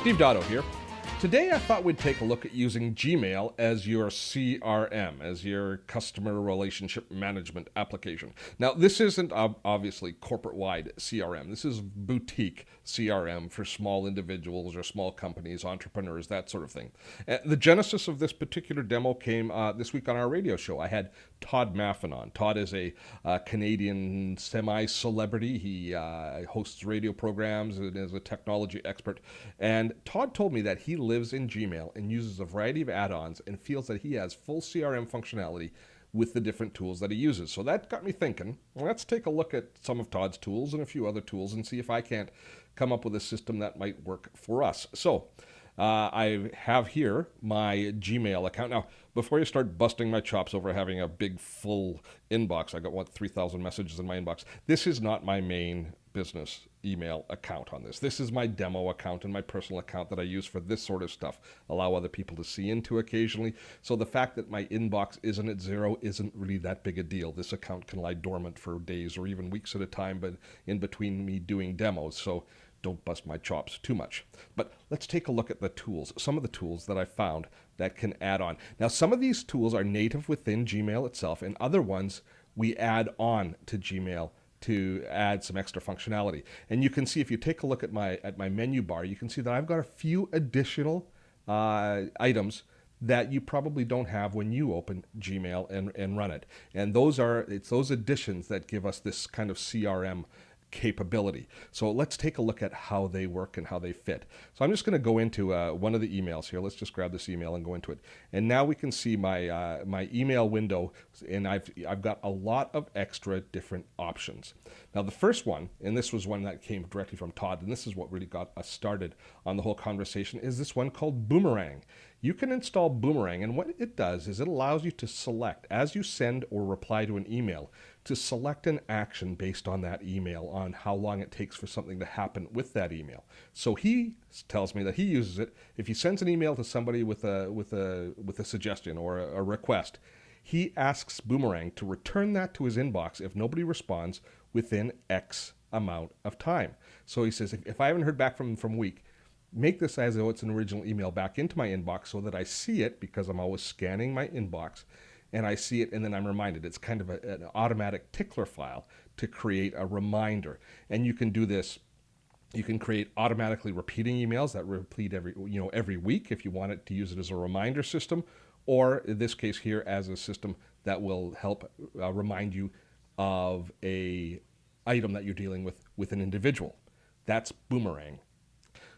Steve Dotto here. Today I thought we'd take a look at using Gmail as your CRM, as your customer relationship management application. Now, this isn't obviously corporate-wide CRM. This is boutique CRM for small individuals or small companies, entrepreneurs, that sort of thing. The genesis of this particular demo came this week on our radio show. I had Todd Maffin on. Todd is a Canadian semi-celebrity. He hosts radio programs and is a technology expert. And Todd told me that he lives in Gmail and uses a variety of add-ons and feels that he has full CRM functionality with the different tools that he uses. So that got me thinking, well, let's take a look at some of Todd's tools and a few other tools and see if I can't come up with a system that might work for us. So I have here my Gmail account. Now, before you start busting my chops over having a big full inbox, I got 3,000 messages in my inbox. This is not my main business email account on this. This is my demo account and my personal account that I use for this sort of stuff, allow other people to see into occasionally. So the fact that my inbox isn't at zero isn't really that big a deal. This account can lie dormant for days or even weeks at a time, but in between me doing demos. So don't bust my chops too much. But let's take a look at the tools, some of the tools that I found that can add on. Now, some of these tools are native within Gmail itself, and other ones we add on to Gmail to add some extra functionality. And you can see, if you take a look at my menu bar, you can see that I've got a few additional items that you probably don't have when you open Gmail and run it. And it's those additions that give us this kind of CRM capability. So let's take a look at how they work and how they fit. So I'm just going to go into one of the emails here. Let's just grab this email and go into it. And now we can see my my email window, and I've got a lot of extra different options. Now the first one, and this was one that came directly from Todd, and this is what really got us started on the whole conversation, is this one called Boomerang. You can install Boomerang, and what it does is it allows you to select, as you send or reply to an email, to select an action based on that email, on how long it takes for something to happen with that email. So he tells me that he uses it. If he sends an email to somebody with a suggestion or a request, he asks Boomerang to return that to his inbox if nobody responds within X amount of time. So he says, if I haven't heard back from a week, make this as though it's an original email back into my inbox so that I see it, because I'm always scanning my inbox, and I see it, and then I'm reminded. It's kind of an automatic tickler file to create a reminder. And you can do this. You can create automatically repeating emails that repeat every week if you want it to use it as a reminder system, or in this case here as a system that will help remind you of a item that you're dealing with an individual. That's Boomerang.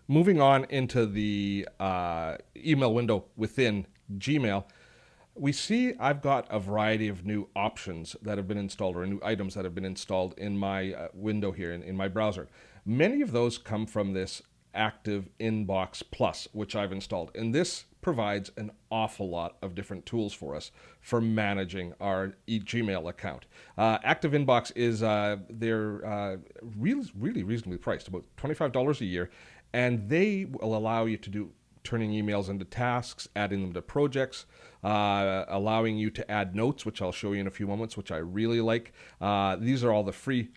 Moving on into the email window within Gmail, we see I've got a variety of new options that have been installed, or new items that have been installed in my window here in my browser. Many of those come from this Active Inbox Plus, which I've installed. And this provides an awful lot of different tools for us for managing our Gmail account. Active Inbox is, they're really reasonably priced, about $25 a year. And they will allow you to do turning emails into tasks, adding them to projects, allowing you to add notes, which I'll show you in a few moments, which I really like. These are all the free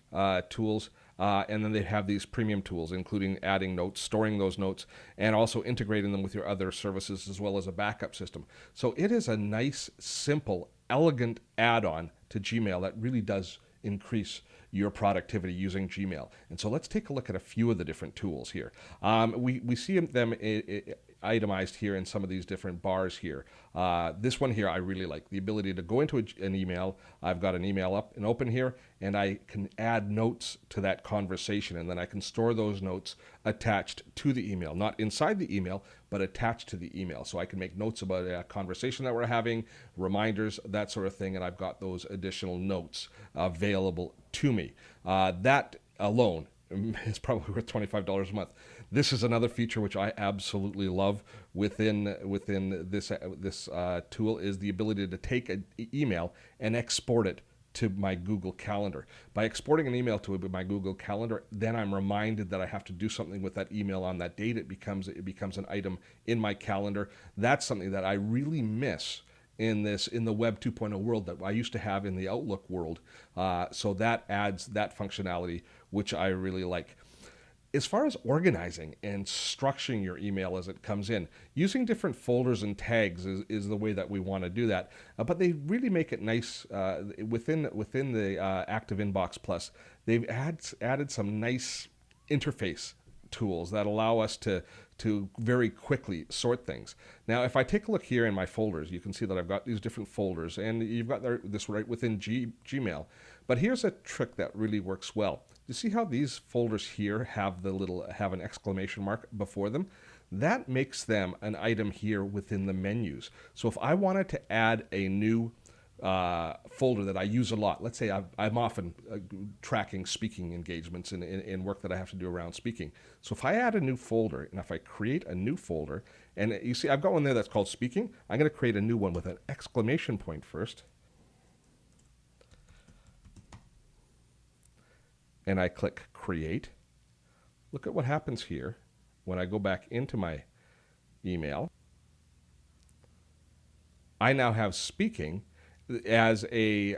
tools. And then they have these premium tools, including adding notes, storing those notes, and also integrating them with your other services, as well as a backup system. So it is a nice, simple, elegant add-on to Gmail that really does increase your productivity using Gmail. And so let's take a look at a few of the different tools here. We see them itemized here in some of these different bars here. This one here I really like, the ability to go into an email. I've got an email up and open here, and I can add notes to that conversation, and then I can store those notes attached to the email, not inside the email, but attached to the email. So I can make notes about a conversation that we're having, reminders, that sort of thing, and I've got those additional notes available to me. That alone is probably worth $25 a month. This is another feature which I absolutely love within this tool, is the ability to take an email and export it to my Google Calendar. By exporting an email to my Google Calendar, then I'm reminded that I have to do something with that email on that date. It becomes an item in my calendar. That's something that I really miss in the Web 2.0 world that I used to have in the Outlook world. So that adds that functionality, which I really like. As far as organizing and structuring your email as it comes in, using different folders and tags is the way that we want to do that. But they really make it nice within the Active Inbox Plus. They've added some nice interface tools that allow us to very quickly sort things. Now, if I take a look here in my folders, you can see that I've got these different folders, and you've got this right within Gmail. But here's a trick that really works well. You see how these folders here have an exclamation mark before them? That makes them an item here within the menus. So if I wanted to add a new folder that I use a lot. Let's say I'm often tracking speaking engagements in work that I have to do around speaking. So if I add a new folder, and if I create a new folder, and you see I've got one there that's called speaking, I'm going to create a new one with an exclamation point first. And I click create. Look at what happens here when I go back into my email. I now have speaking as a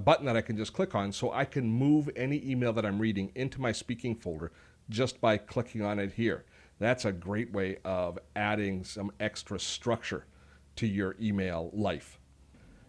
button that I can just click on, so I can move any email that I'm reading into my speaking folder just by clicking on it here. That's a great way of adding some extra structure to your email life.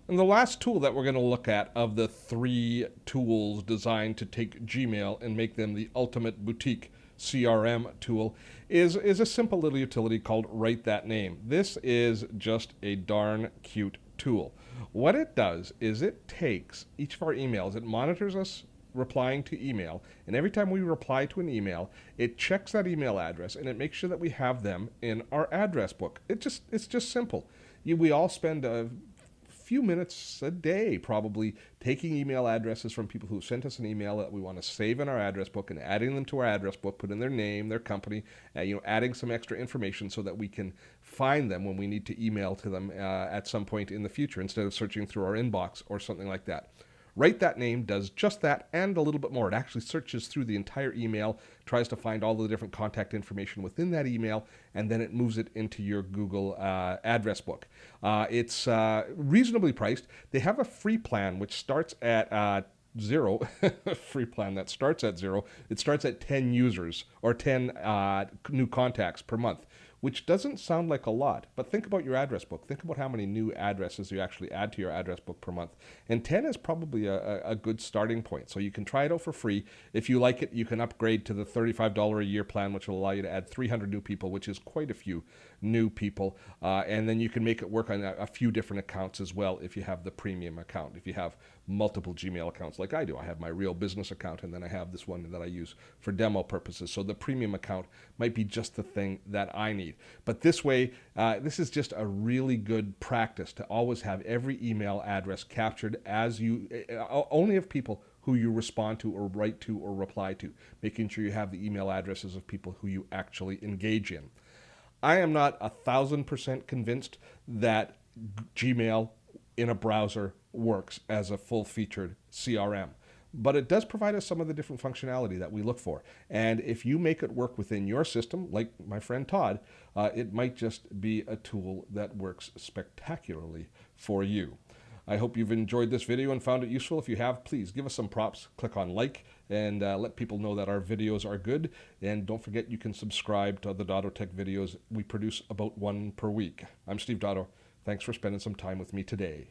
And the last tool that we're going to look at of the 3 tools designed to take Gmail and make them the ultimate boutique CRM tool is a simple little utility called Write That Name. This is just a darn cute tool. What it does is it takes each of our emails, it monitors us replying to email, and every time we reply to an email, it checks that email address and it makes sure that we have them in our address book. It's just simple. We all spend a few minutes a day probably taking email addresses from people who sent us an email that we want to save in our address book and adding them to our address book, put in their name, their company, adding some extra information so that we can find them when we need to email to them at some point in the future instead of searching through our inbox or something like that. Write That Name does just that and a little bit more. It actually searches through the entire email, tries to find all the different contact information within that email, and then it moves it into your Google address book. It's reasonably priced. They have a free plan which starts at zero, free plan that starts at 0. It starts at 10 users or 10 new contacts per month, which doesn't sound like a lot, but think about your address book. Think about how many new addresses you actually add to your address book per month. And 10 is probably a good starting point. So you can try it out for free. If you like it, you can upgrade to the $35 a year plan, which will allow you to add 300 new people, which is quite a few new people. And then you can make it work on a few different accounts as well if you have the premium account. If you have multiple Gmail accounts like I do. I have my real business account, and then I have this one that I use for demo purposes. So the premium account might be just the thing that I need. But this way, this is just a really good practice to always have every email address captured as you, only of people who you respond to or write to or reply to, making sure you have the email addresses of people who you actually engage in. I am not 1,000% convinced that Gmail in a browser works as a full-featured CRM. But it does provide us some of the different functionality that we look for. And if you make it work within your system, like my friend Todd, it might just be a tool that works spectacularly for you. I hope you've enjoyed this video and found it useful. If you have, please give us some props. Click on like and let people know that our videos are good. And don't forget you can subscribe to the Dotto Tech videos. We produce about 1 per week. I'm Steve Dotto. Thanks for spending some time with me today.